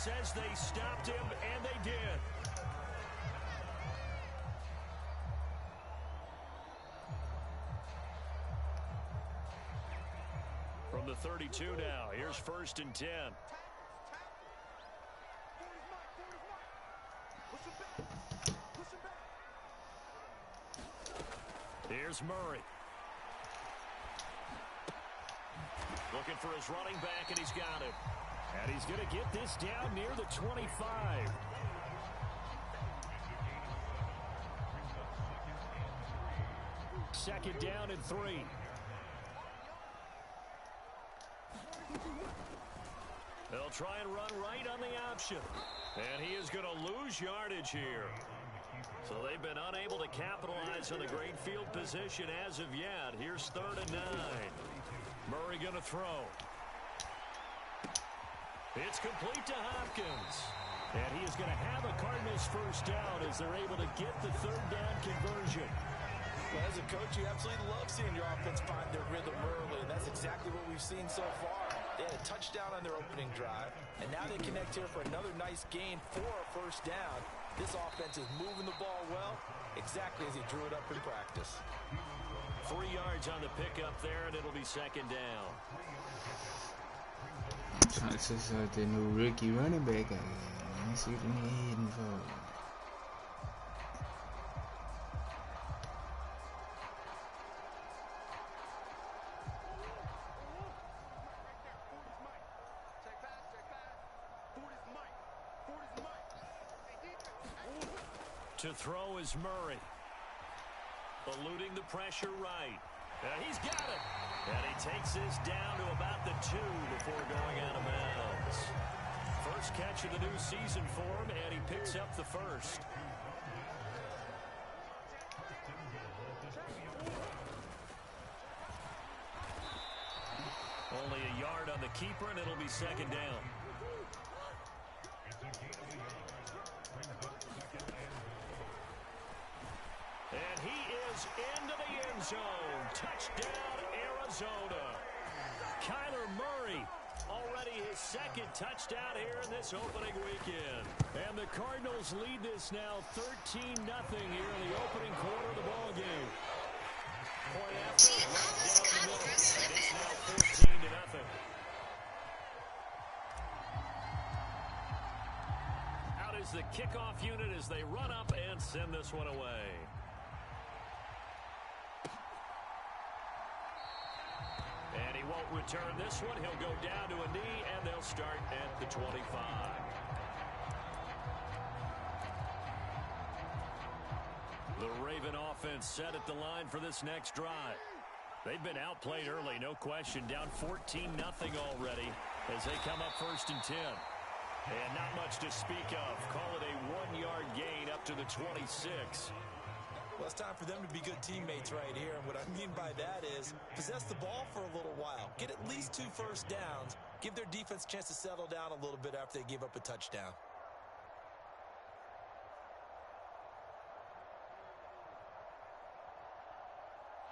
says they stopped him, and they did. From the 32 now, here's 1st and 10. Here's Murray. Looking for his running back, and he's got him. And he's going to get this down near the 25. Second down and 3. They'll try and run right on the option. And he is going to lose yardage here. So they've been unable to capitalize on the great field position as of yet. Here's 3rd and 9. Murray going to throw. It's complete to Hopkins. And he is going to have a Cardinals first down as they're able to get the 3rd down conversion. Well, as a coach, you absolutely love seeing your offense find their rhythm early, and that's exactly what we've seen so far. They had a touchdown on their opening drive, and now they connect here for another nice gain for a first down. This offense is moving the ball well, exactly as he drew it up in practice. 3 yards on the pickup there, and it'll be 2nd down. This is the new rookie running back. Let's see what he's heading for. To throw is Murray. Eluding the pressure right. And he's got it. And he takes this down to about the 2 before going out of bounds. First catch of the new season for him, and he picks up the first. Only a yard on the keeper, and it'll be 2nd down. And he is into the end zone. Touchdown, Arizona. Kyler Murray, already his 2nd touchdown here in this opening weekend. And the Cardinals lead this now 13-0 here in the opening quarter of the ball game. Point after, right down the middle. It's now 14-0. Out is the kickoff unit as they run up and send this one away. And he won't return this one. He'll go down to a knee, and they'll start at the 25. The Raven offense set at the line for this next drive. They've been outplayed early, no question. Down 14-0 already as they come up 1st and 10. And not much to speak of. Call it a 1-yard gain up to the 26. Well, it's time for them to be good teammates right here. And what I mean by that is possess the ball for a little while. Get at least 2 first downs. Give their defense a chance to settle down a little bit after they give up a touchdown.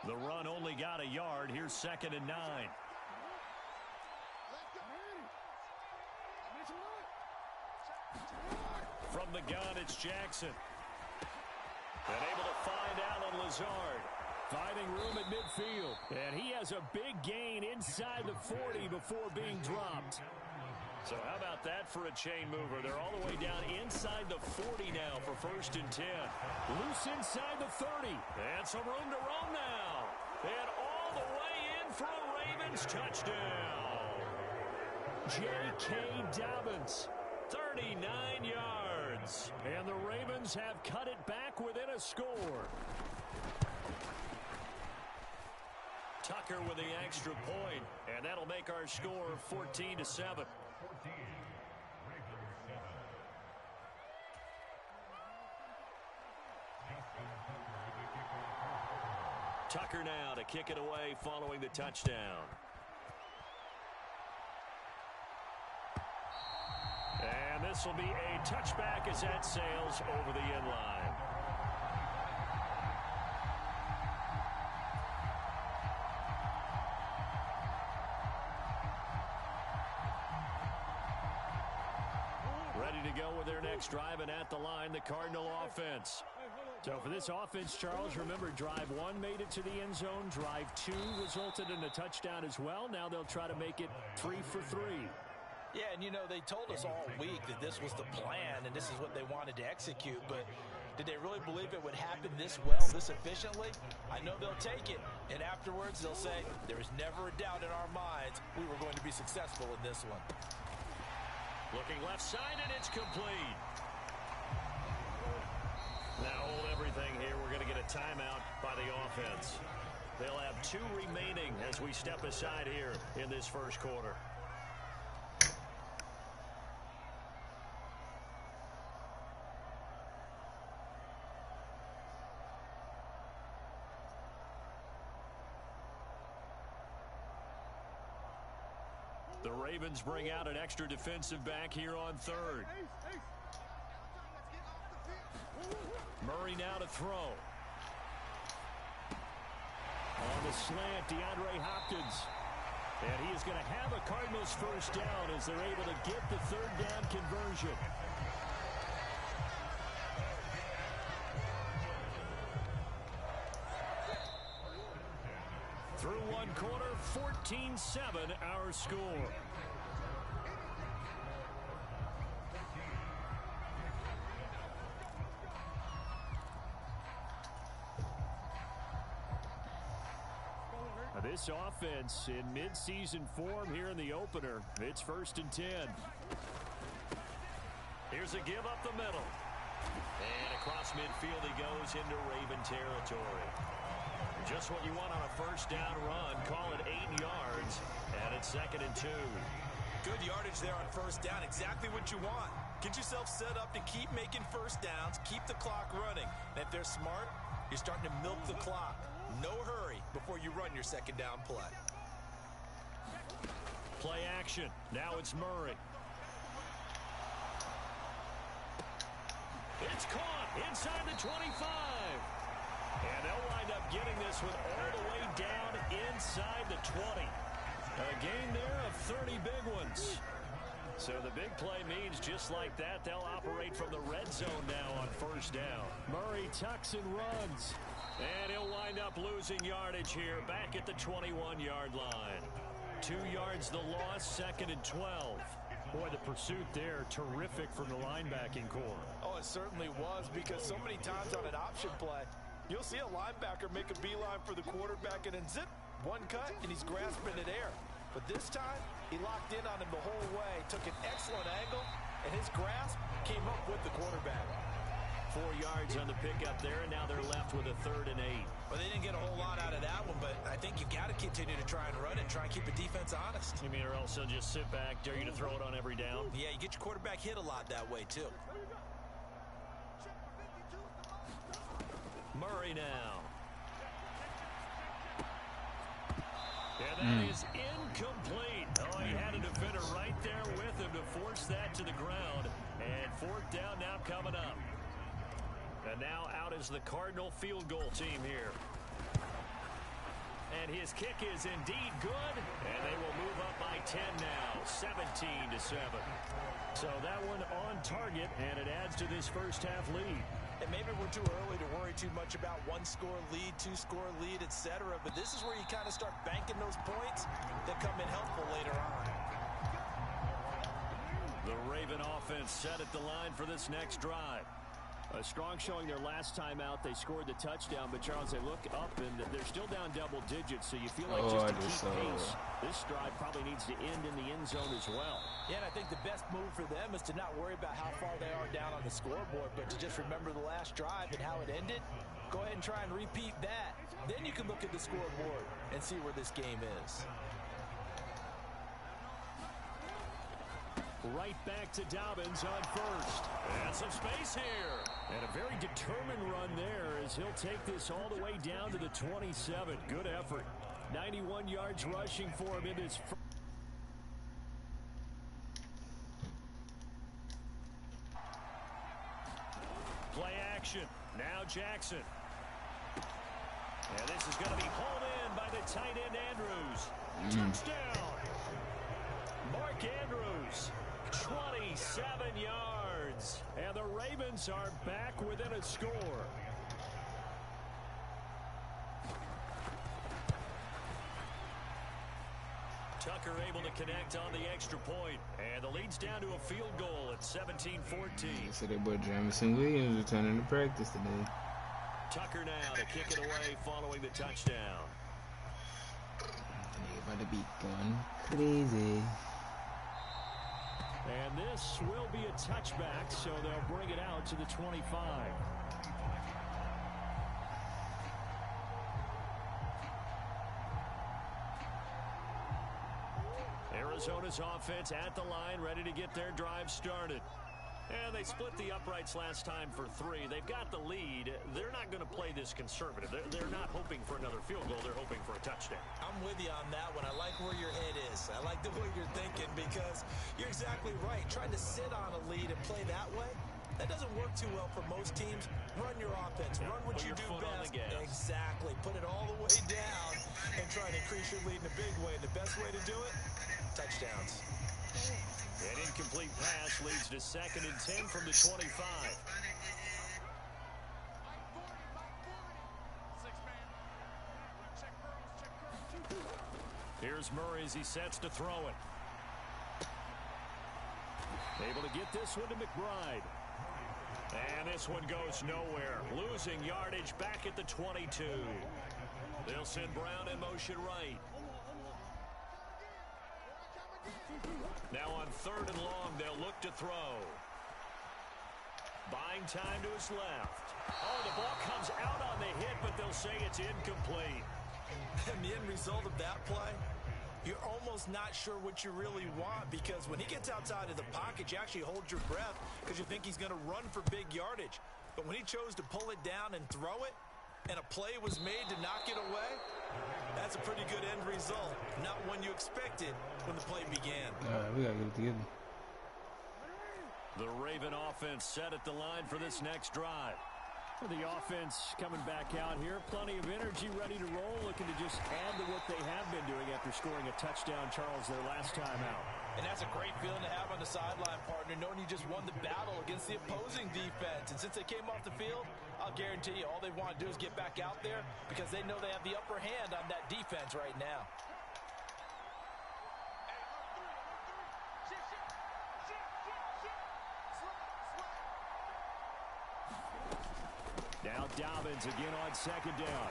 The run only got a yard. Here's 2nd and 9. From the gun, it's Jackson. And able to find Alan Lazard. Finding room at midfield. And he has a big gain inside the 40 before being dropped. So how about that for a chain mover? They're all the way down inside the 40 now for 1st and 10. Loose inside the 30. And some room to roam now. And all the way in for a Ravens touchdown. J.K. Dobbins, 39 yards. And the Ravens have cut it back within a score. Tucker with the extra point, and that'll make our score 14-7. Tucker now to kick it away following the touchdown. And this will be a touchback as that sails over the end line. next drive, and at the line, the Cardinal offense. So for this offense, Charles, remember, drive 1 made it to the end zone. Drive 2 resulted in a touchdown as well. Now they'll try to make it 3 for 3. Yeah, and you know, they told us all week that this was the plan and this is what they wanted to execute, but did they really believe it would happen this well, this efficiently? I know they'll take it, and afterwards they'll say, there was never a doubt in our minds we were going to be successful in this one. Looking left side, and it's complete. Now hold everything here. We're going to get a timeout by the offense. They'll have 2 remaining as we step aside here in this first quarter. The Ravens bring out an extra defensive back here on third. Murray now to throw. On the slant, DeAndre Hopkins. And he is going to have a Cardinals first down as they're able to get the third down conversion. Through 1 quarter, 14-7 our score. This offense in mid-season form here in the opener. It's 1st and 10. Here's a give up the middle. And across midfield he goes into Raven territory. Just what you want on a first down run. Call it 8 yards. And it's 2nd and 2. Good yardage there on first down. Exactly what you want. Get yourself set up to keep making first downs. Keep the clock running. And if they're smart, you're starting to milk the clock. No hurry before you run your 2nd down play. Play action. Now it's Murray. It's caught inside the 25. And they'll wind up getting this one all the way down inside the 20. A gain there of 30 big ones. So the big play means just like that, they'll operate from the red zone now on first down. Murray tucks and runs. And he'll wind up losing yardage here back at the 21-yard line. 2 yards the loss, 2nd and 12. Boy, the pursuit there, terrific from the linebacking core. Oh, it certainly was, because so many times on an option play, you'll see a linebacker make a beeline for the quarterback and then zip, 1 cut, and he's grasping at air. But this time, he locked in on him the whole way, took an excellent angle, and his grasp came up with the quarterback. 4 yards on the pickup there, and now they're left with a 3rd and 8. Well, they didn't get a whole lot out of that one, but I think you've got to continue to try and run it, try and keep the defense honest. You mean, or else they'll just sit back, dare you to throw it on every down? Yeah, you get your quarterback hit a lot that way, too. Murray now. And that is incomplete. Oh, he had a defender right there with him to force that to the ground. And 4th down now coming up. And now out is the Cardinal field goal team here. And his kick is indeed good. And they will move up by 10 now, 17-7. So that one on target, and it adds to this first half lead. And maybe we're too early to worry too much about 1-score lead, 2-score lead, etc. But this is where you kind of start banking those points that come in helpful later on. The Raven offense set at the line for this next drive. A strong showing their last time out. They scored the touchdown, but Charles, they look up and they're still down double digits, so you feel like just to keep pace, this drive probably needs to end in the end zone as well. Yeah, and I think the best move for them is to not worry about how far they are down on the scoreboard, but to just remember the last drive and how it ended. Go ahead and try and repeat that. Then you can look at the scoreboard and see where this game is. Right back to Dobbins on first. And some space here. And a very determined run there as he'll take this all the way down to the 27. Good effort. 91 yards rushing for him in his first. Play action. Now Jackson. And this is going to be hauled in by the tight end Andrews. Touchdown. Mark Andrews 27 yards. And the Ravens are back within a score. Tucker able to connect on the extra point, and the lead's down to a field goal at 17-14. So that boy Jamison Williams returning to practice today. Tucker now to kick it away following the touchdown. They're about to be going crazy. And this will be a touchback, so they'll bring it out to the 25. Arizona's offense at the line, ready to get their drive started. And they split the uprights last time for 3. They've got the lead. They're not going to play this conservative. They're not hoping for another field goal. They're hoping for a touchdown. I'm with you on that one. I like where your head is. I like the way you're thinking because you're exactly right. Trying to sit on a lead and play that way, that doesn't work too well for most teams. Run your offense. Run what you do best. Exactly. Put it all the way down and try to increase your lead in a big way. And the best way to do it, touchdowns. An incomplete pass leads to 2nd and 10 from the 25. Here's Murray as he sets to throw it. Able to get this one to McBride. And this one goes nowhere. Losing yardage back at the 22. They'll send Brown in motion right. Now on 3rd and long, they'll look to throw. Buying time to his left. Oh, the ball comes out on the hit, but they'll say it's incomplete. And the end result of that play, you're almost not sure what you really want because when he gets outside of the pocket, you actually hold your breath because you think he's going to run for big yardage. But when he chose to pull it down and throw it, and a play was made to knock it away, that's a pretty good end result. Not one you expected when the play began. All right, we got to get it together. The Raven offense set at the line for this next drive. The offense coming back out here. Plenty of energy, ready to roll, looking to just add to what they have been doing after scoring a touchdown, Charles, their last time out. And that's a great feeling to have on the sideline, partner, knowing you just won the battle against the opposing defense. And since they came off the field, I'll guarantee you all they want to do is get back out there because they know they have the upper hand on that defense right now. Now Dobbins again on 2nd down.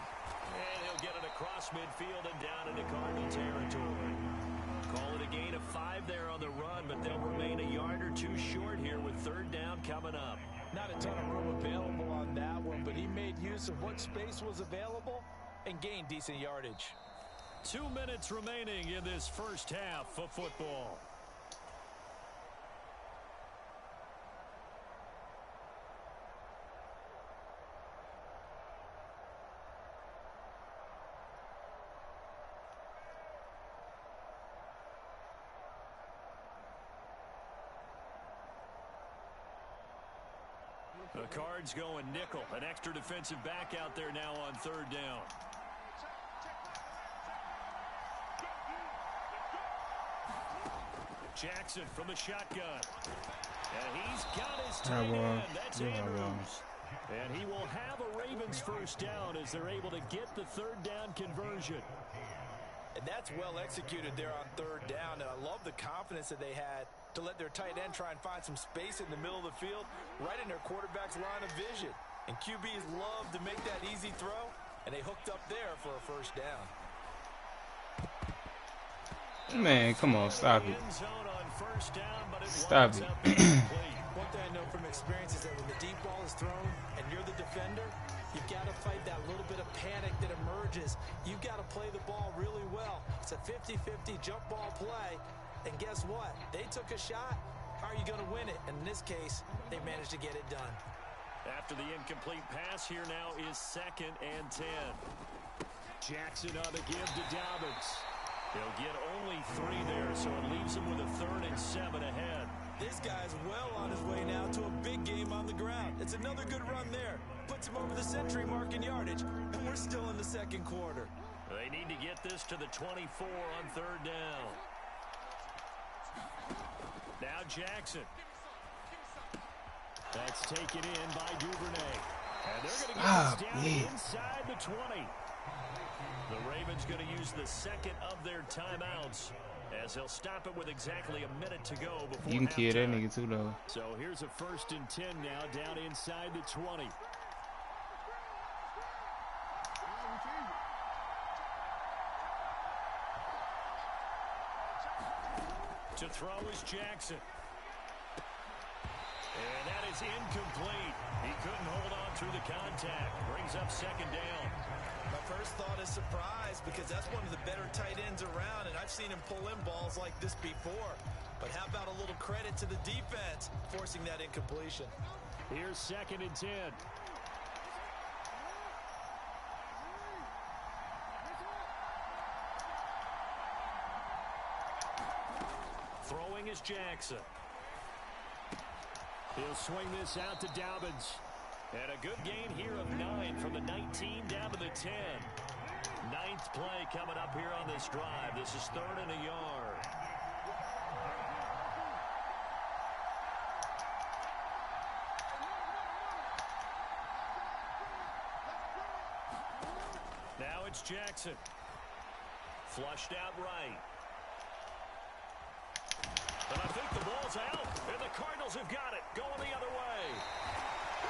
And he'll get it across midfield and down into Cardinal territory. Call it a gain of 5 there on the run, but they'll remain a yard or 2 short here with 3rd down coming up. Not a ton of room available on that one, but he made use of what space was available and gained decent yardage. 2 minutes remaining in this first half of football. The Cards going nickel. An extra defensive back out there now on 3rd down. Jackson from the shotgun. And he's got his tight end. That's Andrews. And he will have a Ravens first down as they're able to get the 3rd down conversion. And that's well executed there on 3rd down. And I love the confidence that they had to let their tight end try and find some space in the middle of the field, right in their quarterback's line of vision. And QBs love to make that easy throw, and they hooked up there for a first down. Man, come on, stop it. Stop it. One thing I know from experience is that when the deep ball is thrown and you're the defender, you've got to fight that little bit of panic that emerges. You've got to play the ball really well. It's a 50-50 jump ball play. And guess what? They took a shot. How are you going to win it? And in this case, they managed to get it done. After the incomplete pass, here now is 2nd and 10. Jackson on the give to Dobbins. He'll get only 3 there, so it leaves him with a 3rd and 7 ahead. This guy's well on his way now to a big game on the ground. It's another good run there. Puts him over the century mark in yardage, and we're still in the 2nd quarter. They need to get this to the 24 on 3rd down. Now Jackson. That's taken in by Duvernay. And they're going to get this down inside the 20. The Ravens going to use the second of their timeouts as they'll stop it with exactly a minute to go before you can kill that nigga too, though. So here's a 1st and 10 now down inside the 20. To throw is Jackson. And that is incomplete. He couldn't hold on through the contact. Brings up 2nd down. My first thought is surprise because that's one of the better tight ends around, and I've seen him pull in balls like this before. But how about a little credit to the defense forcing that incompletion? Here's 2nd and 10. Throwing is Jackson. He'll swing this out to Dobbins. And a good gain here of 9 from the 19 down to the 10. 9th play coming up here on this drive. This is 3rd and a yard. Now it's Jackson. Flushed out right. And I think the ball's out, and the Cardinals have got it, going the other way.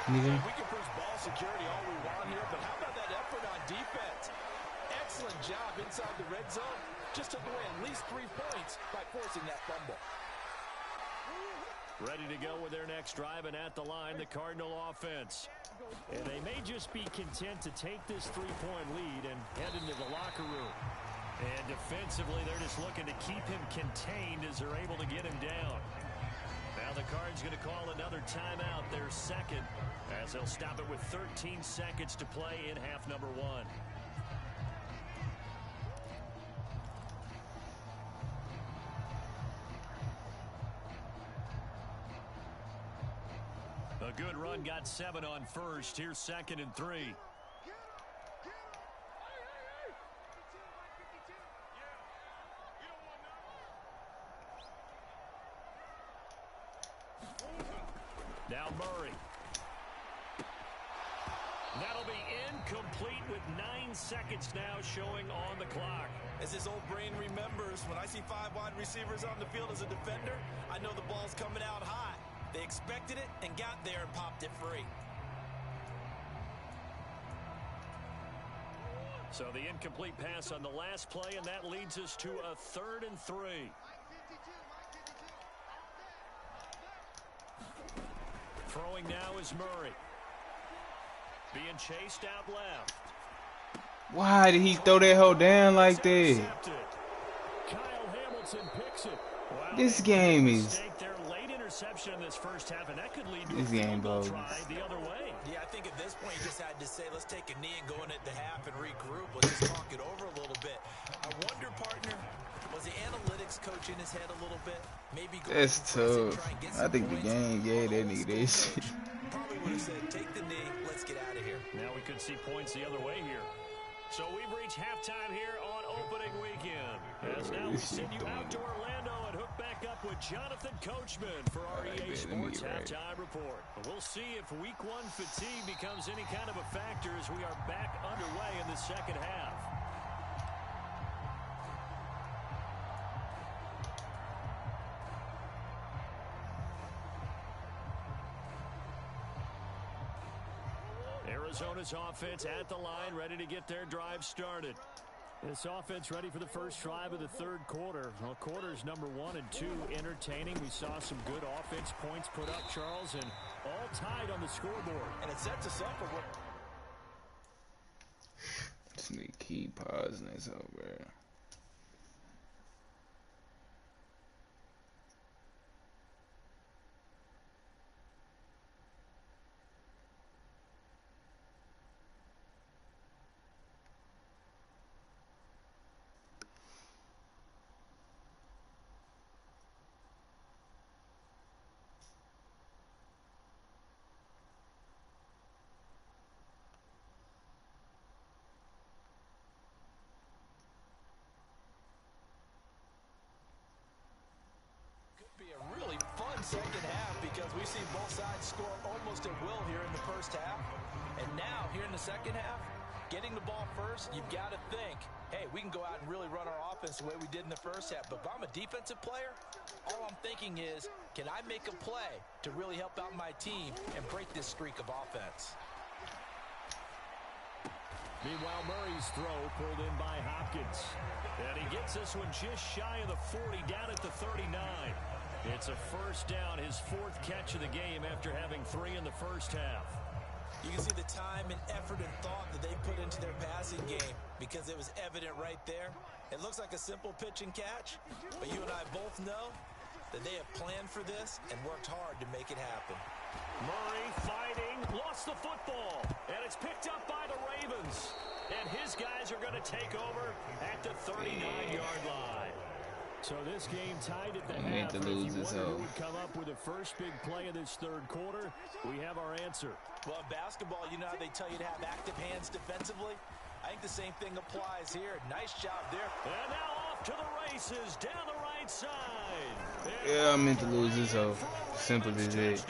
We can push ball security all we want here, but how about that effort on defense? Excellent job inside the red zone. Just took away at least 3 points by forcing that fumble. Ready to go with their next drive, and at the line, the Cardinal offense. And they may just be content to take this 3-point lead and head into the locker room. And defensively, they're just looking to keep him contained as they're able to get him down. Now the Cards going to call another timeout, their 2nd, as they'll stop it with 13 seconds to play in half number 1. A good run, got 7 on first. Here's 2nd and 3. Now Murray. That'll be incomplete with 9 seconds now showing on the clock. As his old brain remembers, when I see 5 wide receivers on the field as a defender, I know the ball's coming out high. They expected it and got there and popped it free. So the incomplete pass on the last play, and that leads us to a 3rd and 3. Throwing now is Murray. Being chased out left. Why did he throw that hoe down like that? Kyle Hamilton picks it. Wow, this game is... Their late interception in this first half, and that could lead to this game bogus. The other way. Yeah, I think at this point you just had to say, let's take a knee and go in at the half and regroup. Let's just talk it over a little bit. I wonder, partner, was the analytics coach in his head a little bit? Maybe that's tough. I think the game gave that nigga that shit. Probably would have said, take the knee, let's get out of here. Now we could see points the other way here. So we've reached halftime here on opening weekend. As now we send you out to Orlando and hook back up with Jonathan Coachman for our EA Sports Halftime Report. We'll see if Week 1 fatigue becomes any kind of a factor as we are back underway in the second half. Arizona's offense at the line, ready to get their drive started. This offense ready for the first drive of the 3rd quarter. Well, quarters number 1 and 2 entertaining. We saw some good offense points put up, Charles, and all tied on the scoreboard. And it sets us up for what... Just need to keep pausing this over. second half because we've seen both sides score almost at will here in the first half. And now, here in the second half, getting the ball first, you've got to think, hey, we can go out and really run our offense the way we did in the first half. But if I'm a defensive player, all I'm thinking is, can I make a play to really help out my team and break this streak of offense? Meanwhile, Murray's throw pulled in by Hopkins. And he gets this one just shy of the 40, down at the 39. It's a first down, his fourth catch of the game after having 3 in the first half. You can see the time and effort and thought that they put into their passing game because it was evident right there. It looks like a simple pitch and catch, but you and I both know that they have planned for this and worked hard to make it happen. Murray fighting, lost the football, and it's picked up by the Ravens. And his guys are going to take over at the 39-yard line. So this game tied at the half. If you wonder who would come up with the first big play of this third quarter, we have our answer. Well, in basketball, you know how they tell you to have active hands defensively? I think the same thing applies here. Nice job there. And now off to the races down the right side. Yeah, I meant to lose this hoe. Simple as it.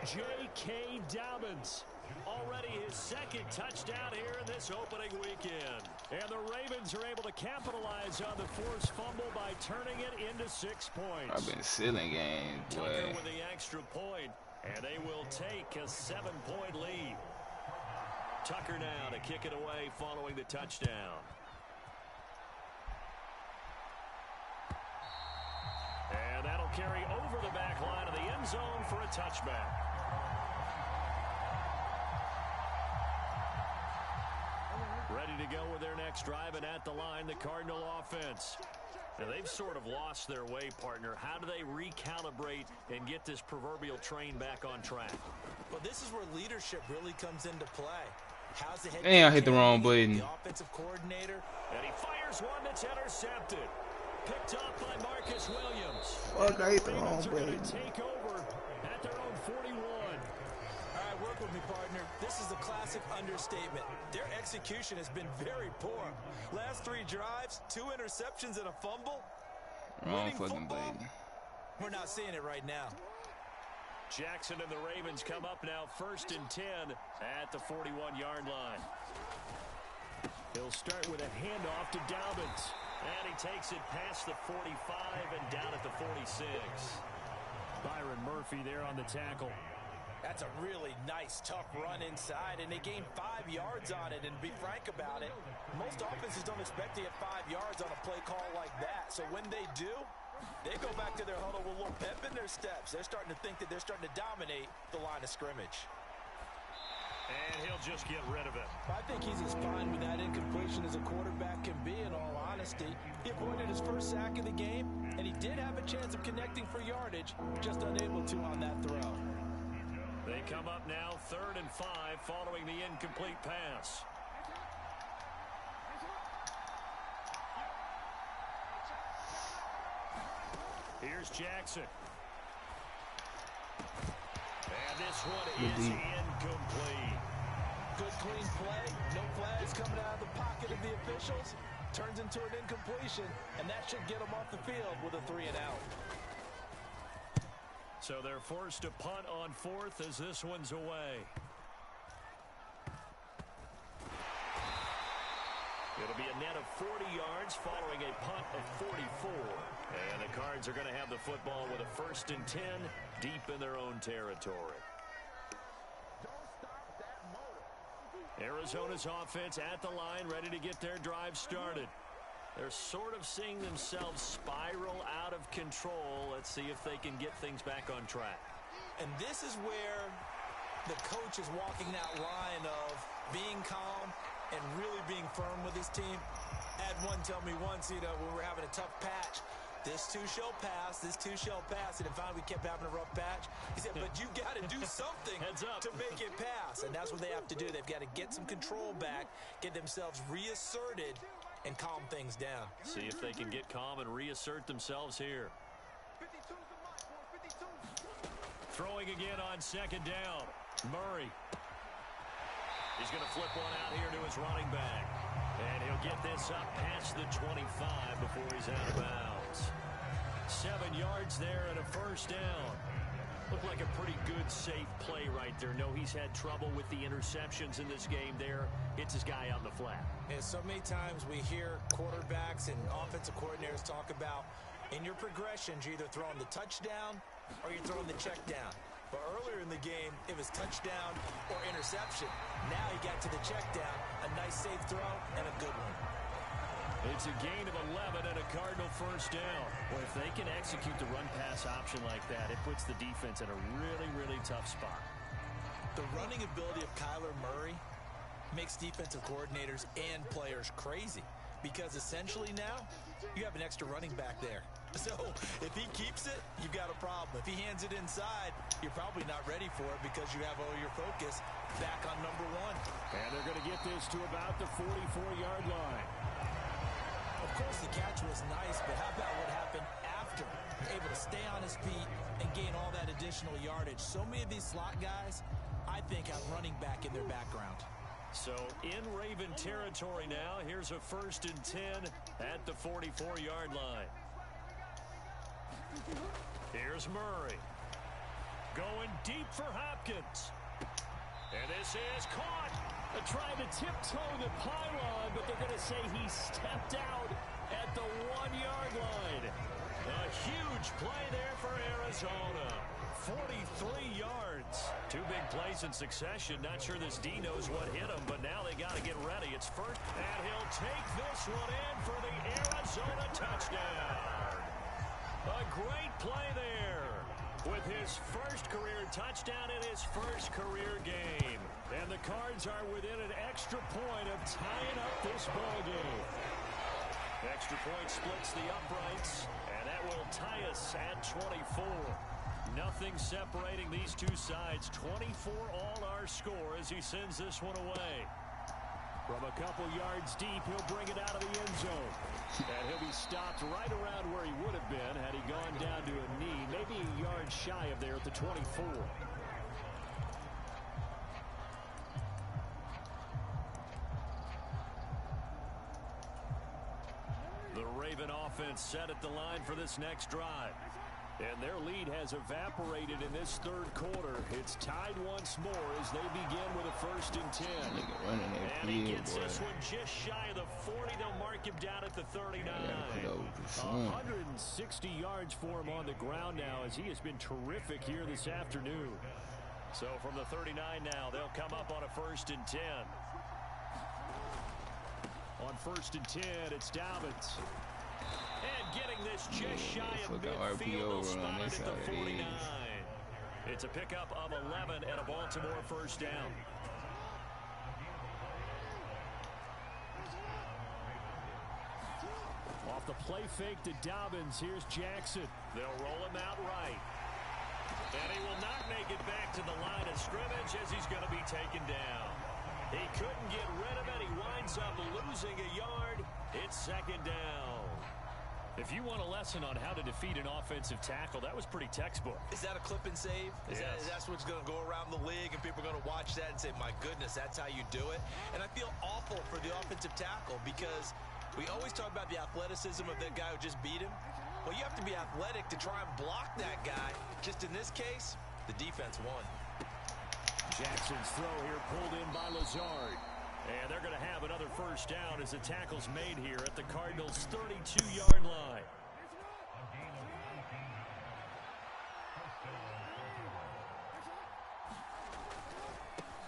J.K. Dobbins, already his second touchdown here in this opening weekend. And the Ravens are able to capitalize on the forced fumble by turning it into 6 points. I've been sealing games, boy. Tucker with the extra point, and they will take a 7-point lead. Tucker now to kick it away following the touchdown. And that'll carry over the back line of the end zone for a touchback. Ready to go with their next drive, and at the line, the Cardinal offense. Now, they've sort of lost their way, partner. How do they recalibrate and get this proverbial train back on track? Well, this is where leadership really comes into play. How's the head Damn, I hit the wrong button. The offensive coordinator. And he fires one that's intercepted. Picked up by Marcus Williams. Fuck, I hit the wrong button. Take over at their own 41. All right, work with me, partner. This is a classic understatement. Their execution has been very poor. Last 3 drives, 2 interceptions and a fumble. Wrong fucking button. We're not seeing it right now. Jackson and the Ravens come up now 1st and 10 at the 41-yard line. He'll start with a handoff to Dobbins. And he takes it past the 45 and down at the 46. Byron Murphy there on the tackle. That's a really nice, tough run inside, and they gained 5 yards on it. And to be frank about it, most offenses don't expect to get 5 yards on a play call like that. So when they do, they go back to their huddle with a little pep in their steps. They're starting to think that they're starting to dominate the line of scrimmage. And he'll just get rid of it. I think he's as fine with that incompletion as a quarterback can be, in all honesty. He avoided his first sack of the game, and he did have a chance of connecting for yardage, just unable to on that throw. They come up now 3rd and 5 following the incomplete pass. Here's Jackson. And this one is incomplete. Good clean play. No flags coming out of the pocket of the officials. Turns into an incompletion, and that should get them off the field with a 3 and out. So they're forced to punt on 4th as this one's away. It'll be a net of 40 yards following a punt of 44. And the Cards are going to have the football with a 1st and 10 deep in their own territory. Arizona's offense at the line, ready to get their drive started. They're sort of seeing themselves spiral out of control. Let's see if they can get things back on track. And this is where the coach is walking that line of being calm and really being firm with his team. I had one tell me once, when we were having a tough patch, this too shall pass, this too shall pass. And then finally we kept having a rough patch. He said, but you got to do something to make it pass. And that's what they have to do. They've got to get some control back, get themselves reasserted, and calm things down. See if they can get calm and reassert themselves here. Throwing again on 2nd down. Murray. He's going to flip one out here to his running back. And he'll get this up past the 25 before he's out of bounds. 7 yards there and a first down. Looked like a pretty good, safe play right there. No, he's had trouble with the interceptions in this game there. Hits his guy out in the flat. And so many times we hear quarterbacks and offensive coordinators talk about in your progressions, you're either throwing the touchdown or you're throwing the check down. But earlier in the game, it was touchdown or interception. Now he got to the check down, a nice safe throw, and a good one. It's a gain of 11 and a Cardinal first down. Well, if they can execute the run-pass option like that, it puts the defense in a really, really tough spot. The running ability of Kyler Murray makes defensive coordinators and players crazy because essentially now you have an extra running back there. So if he keeps it, you've got a problem. If he hands it inside, you're probably not ready for it because you have all your focus back on number one. And they're going to get this to about the 44-yard line. Of course, the catch was nice, but how about what happened after? Able to stay on his feet and gain all that additional yardage. So many of these slot guys, I think, have running back in their background. So in Raven territory now, here's a 1st and 10 at the 44-yard line. Here's Murray. Going deep for Hopkins. And this is caught. They're trying to tiptoe the pylon, but they're going to say he stepped out at the 1-yard line. A huge play there for Arizona. 43 yards. 2 big plays in succession. Not sure this D knows what hit him, but now they got to get ready. It's first, and he'll take this one in for the Arizona touchdown. A great play there with his first career touchdown in his first career game. And the Cards are within an extra point of tying up this ball game. Extra point splits the uprights, and that will tie us at 24. Nothing separating these two sides. 24 all our score as he sends this one away. From a couple yards deep, he'll bring it out of the end zone. And he'll be stopped right around where he would have been had he gone down to a knee, maybe a yard shy of there at the 24. The Raven offense set at the line for this next drive. And their lead has evaporated in this 3rd quarter. It's tied once more as they begin with a 1st and 10. And he gets this one just shy of the 40. They'll mark him down at the 39. 160 yards for him on the ground now as he has been terrific here this afternoon. So from the 39 now, they'll come up on a 1st and 10. On 1st and 10, it's Dobbins. And getting this just shy of midfield, they'll spot it at the 49. It's a pickup of 11 and a Baltimore first down. Off the play fake to Dobbins, here's Jackson. They'll roll him out right. And he will not make it back to the line of scrimmage as he's going to be taken down. He couldn't get rid of it. He winds up losing a yard. It's 2nd down. If you want a lesson on how to defeat an offensive tackle, that was pretty textbook. Is that a clip and save? Yes. That's what's going to go around the league, and people are going to watch that and say, my goodness, that's how you do it? And I feel awful for the offensive tackle because we always talk about the athleticism of that guy who just beat him. Well, you have to be athletic to try and block that guy. Just in this case, the defense won. Jackson's throw here pulled in by Lazard. And they're going to have another first down as the tackle's made here at the Cardinals' 32-yard line.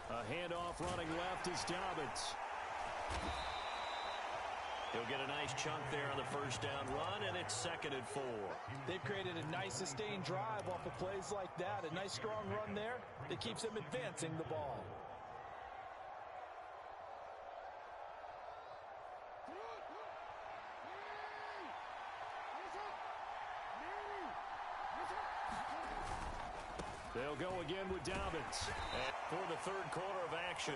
A handoff running left is Dobbins. He'll get a nice chunk there on the first down run, and it's 2nd and 4. They've created a nice sustained drive off of plays like that. A nice strong run there that keeps them advancing the ball. They'll go again with Dobbins. And for the 3rd quarter of action.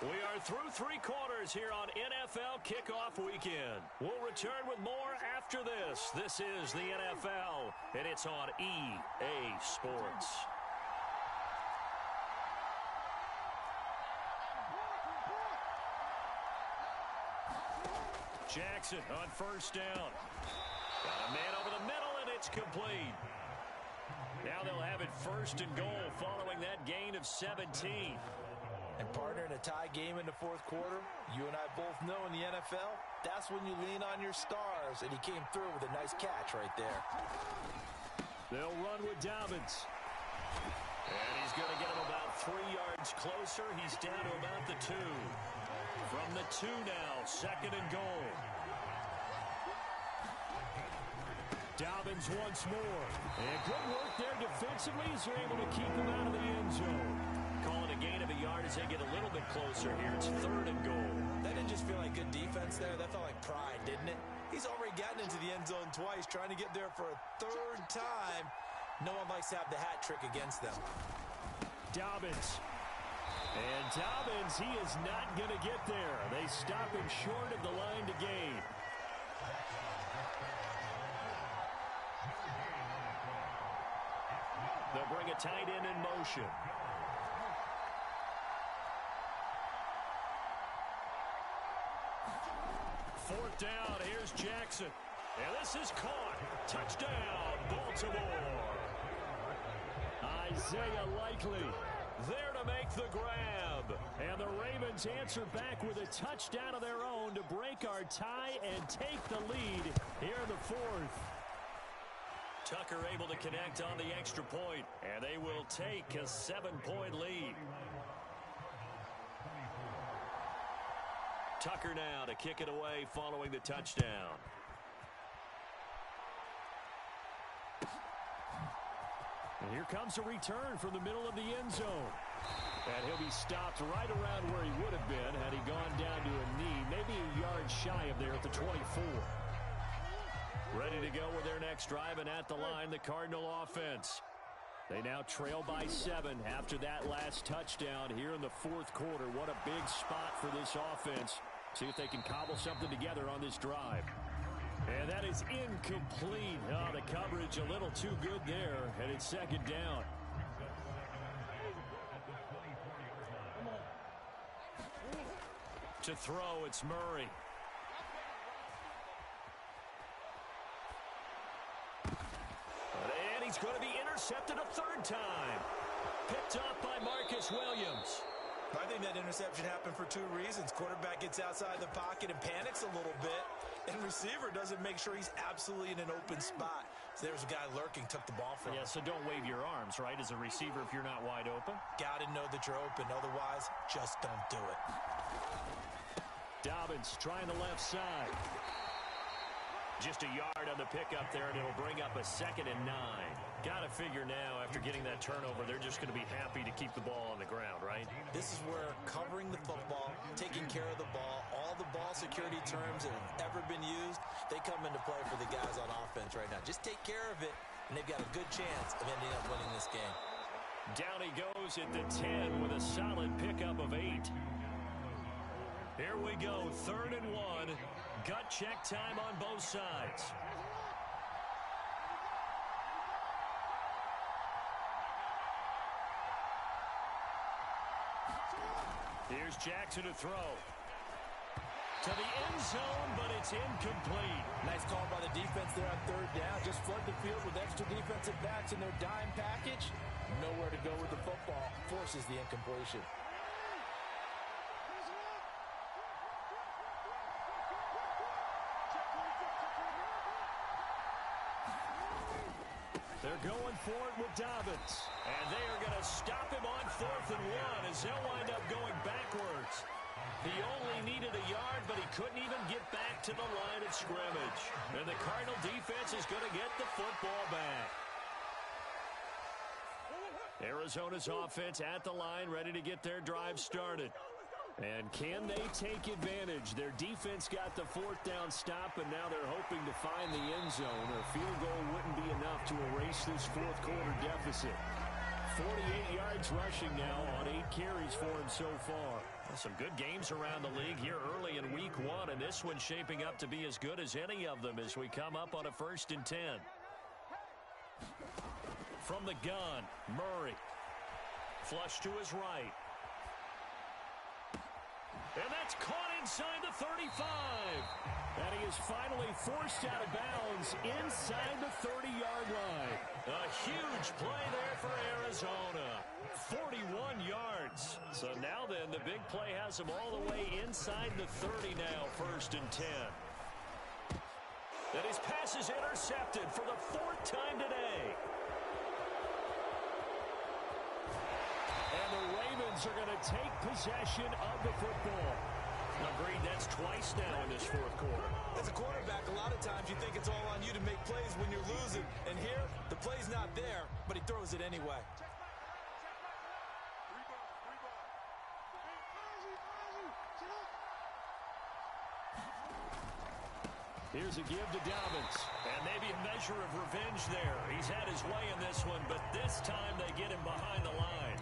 We are through 3 quarters here on NFL Kickoff Weekend. We'll return with more after this. This is the NFL, and it's on EA Sports. Jackson on first down. Got a man over the middle, and It's complete. Now they'll have it first and goal following that gain of 17. And partner, in a tie game in the fourth quarter, you and I both know in the NFL, that's when you lean on your stars, and he came through with a nice catch right there. They'll run with Dobbins. And he's going to get him about 3 yards closer. He's down to about the 2. From the 2 now, second and goal. Dobbins once more. And good work there defensively as they're able to keep him out of the end zone. Calling a gain of a yard as they get a little bit closer here. It's third and goal. That didn't just feel like good defense there. That felt like pride, didn't it? He's already gotten into the end zone twice, trying to get there for a third time. No one likes to have the hat trick against them. Dobbins. And Dobbins, he is not going to get there. They stop him short of the line to gain. They'll bring a tight end in motion. Fourth down, here's Jackson. And this is caught. Touchdown, Baltimore. Isaiah Likely there to make the grab. And the Ravens answer back with a touchdown of their own to break our tie and take the lead here in the fourth. Tucker able to connect on the extra point, and they will take a 7-point lead. Tucker now to kick it away following the touchdown. And here comes a return from the middle of the end zone. And he'll be stopped right around where he would have been had he gone down to a knee, maybe a yard shy of there at the 24. Ready to go with their next drive, and at the line, the Cardinal offense. They now trail by 7 after that last touchdown here in the fourth quarter. What a big spot for this offense. See if they can cobble something together on this drive. And that is incomplete. Oh, the coverage a little too good there, and it's second down. To throw, it's Murray. And he's going to be intercepted a third time. Picked up by Marcus Williams. I think that interception happened for 2 reasons. Quarterback gets outside the pocket and panics a little bit, and receiver doesn't make sure he's absolutely in an open spot. So there's a guy lurking, took the ball from him. Yeah, so don't wave your arms, right, as a receiver if you're not wide open. Got to know that you're open. Otherwise, just don't do it. Dobbins trying the left side. Just a yard on the pickup there, and it'll bring up a 2nd and 9. Got to figure now, after getting that turnover, they're just going to be happy to keep the ball on the ground, right? This is where covering the football, taking care of the ball, all the ball security terms that have ever been used, they come into play for the guys on offense right now. Just take care of it, and they've got a good chance of ending up winning this game. Down he goes at the 10 with a solid pickup of 8. Here we go, 3rd and 1. Gut check time on both sides. Here's Jackson to throw. To the end zone, but it's incomplete. Nice call by the defense there on 3rd down. Just flood the field with extra defensive backs in their dime package. Nowhere to go with the football. Forces the incompletion. They're going for it with Dobbins. And they are going to stop him on 4th and 1 as they'll wind up going backwards. He only needed a yard, but he couldn't even get back to the line of scrimmage. And the Cardinal defense is going to get the football back. Arizona's offense at the line, ready to get their drive started. And can they take advantage? Their defense got the 4th down stop, and now they're hoping to find the end zone. A field goal wouldn't be enough to erase this fourth quarter deficit. 48 yards rushing now on 8 carries for him so far. Well, some good games around the league here early in week 1, and this one's shaping up to be as good as any of them as we come up on a 1st and 10. From the gun, Murray. Flush to his right. And that's caught inside the 35. And he is finally forced out of bounds inside the 30-yard line. A huge play there for Arizona. 41 yards. So now then, the big play has him all the way inside the 30 now, 1st and 10. And his pass is intercepted for the 4th time today. And the Ravens are going to take possession of the football. Agreed, that's twice now in this 4th quarter. As a quarterback, a lot of times you think it's all on you to make plays when you're losing. And here, the play's not there, but he throws it anyway. Here's a give to Dobbins. And maybe a measure of revenge there. He's had his way in this one, but this time they get him behind the line.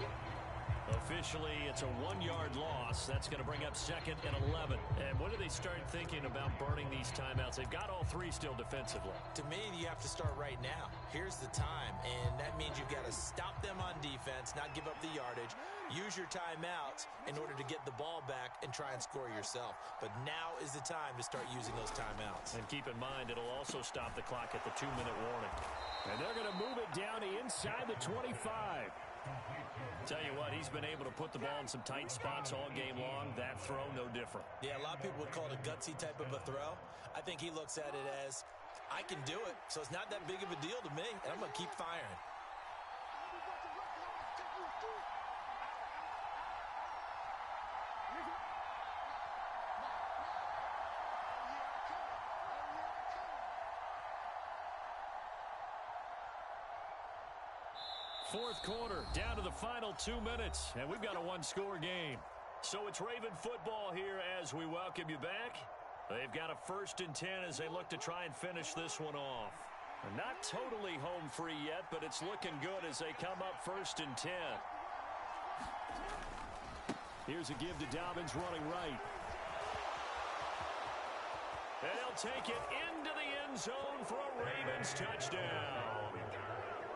Officially, it's a 1-yard loss. That's going to bring up 2nd and 11. And when do they start thinking about burning these timeouts? They've got all 3 still defensively. To me, you have to start right now. Here's the time, and that means you've got to stop them on defense, not give up the yardage. Use your timeouts in order to get the ball back and try and score yourself. But now is the time to start using those timeouts. And keep in mind, it'll also stop the clock at the 2-minute warning. And they're going to move it down to inside the 25. Tell you what, he's been able to put the ball in some tight spots all game long. That throw, no different. Yeah, a lot of people would call it a gutsy type of a throw. I think he looks at it as, I can do it, so it's not that big of a deal to me, and I'm going to keep firing. Fourth quarter, down to the final 2 minutes, and we've got a 1-score game. So it's Raven football here as we welcome you back. They've got a 1st and 10 as they look to try and finish this one off. They're not totally home free yet, but it's looking good as they come up 1st and 10. Here's a give to Dobbins running right. And he'll take it into the end zone for a Ravens touchdown.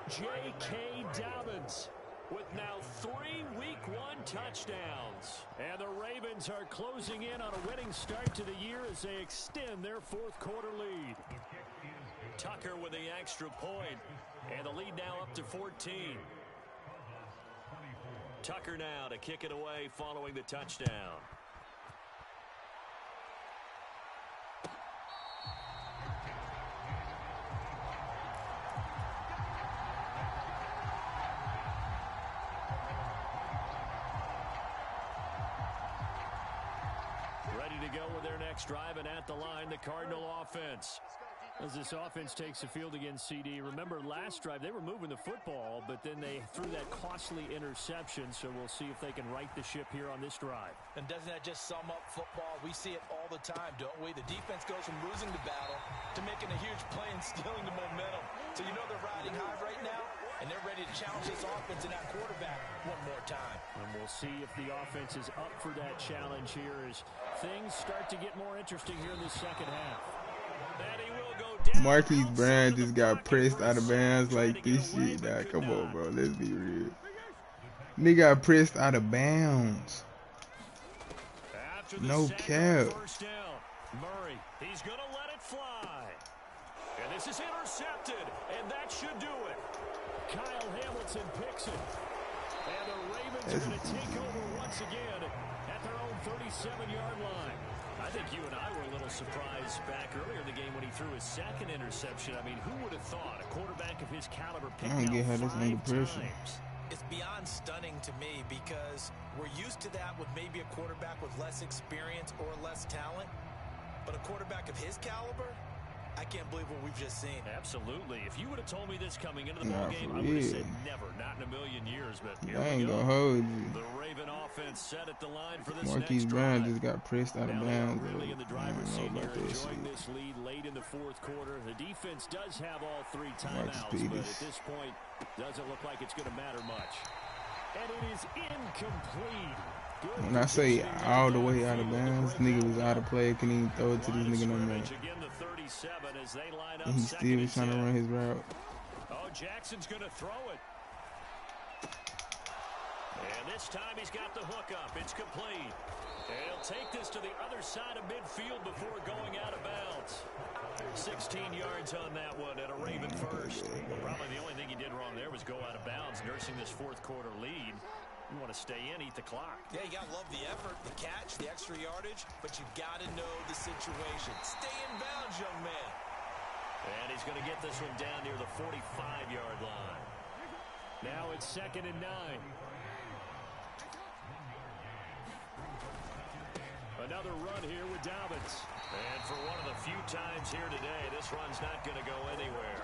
J.K. Dobbins with now 3 Week 1 touchdowns. And the Ravens are closing in on a winning start to the year as they extend their 4th quarter lead. Tucker with the extra point, and the lead now up to 14. Tucker now to kick it away following the touchdown. Go with their next drive, and at the line, the Cardinal offense. As this offense takes the field against CD, remember last drive, they were moving the football, but then they threw that costly interception, so we'll see if they can right the ship here on this drive. And doesn't that just sum up football? We see it all the time, don't we? The defense goes from losing the battle to making a huge play and stealing the momentum. So you know they're riding high right now, and they're ready to challenge this offense and that quarterback one more time. And we'll see if the offense is up for that challenge here as things start to get more interesting here in the second half. And he will go down. Marquise Brown just got pressed out of bounds like this shit. Nah, come on, bro. Let's be real. Nigga got pressed out of bounds. No cap. Murray, he's going to let it fly. And this is intercepted, and that should do it. Kyle Hamilton picks it. And the Ravens are going to take over once again at their own 37-yard line. I think you and I were a little surprised back earlier in the game when he threw his 2nd interception. I mean, who would have thought a quarterback of his caliber picked out 5 times? It's beyond stunning to me because we're used to that with maybe a quarterback with less experience or less talent. But a quarterback of his caliber, I can't believe what we've just seen. Absolutely. If you would have told me this coming into the ballgame, I would have said never, not in a million years. But here I we ain't go. gonna hold you. The Raven offense set at the line for this Marquise next Brown drive. just got pressed out of bounds. Really in the driver's seat here, enjoying shit. this lead late in the 4th quarter. The defense does have all 3 timeouts, but at this point, doesn't look like it's going to matter much. And it is incomplete. When I say all the way out of bounds, nigga was out of play, couldn't even throw it to this nigga no more. And he still was trying to run his route. Oh, Jackson's going to throw it. And And this time he's got the hook up. It's complete. And he'll take this to the other side of midfield before going out of bounds. 16 yards on that one and a Raven first. Well, probably the only thing he did wrong there was go out of bounds, nursing this fourth quarter lead. You want to stay in, eat the clock. Yeah, you got to love the effort, the catch, the extra yardage, but you got to know the situation. Stay in bounds, young man. And he's going to get this one down near the 45-yard line. Now it's 2nd and 9. Another run here with Dobbins. And for one of the few times here today, this run's not going to go anywhere.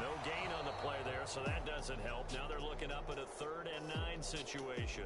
No gain on the play there, so that doesn't help. Now they're looking up at a 3rd and 9 situation.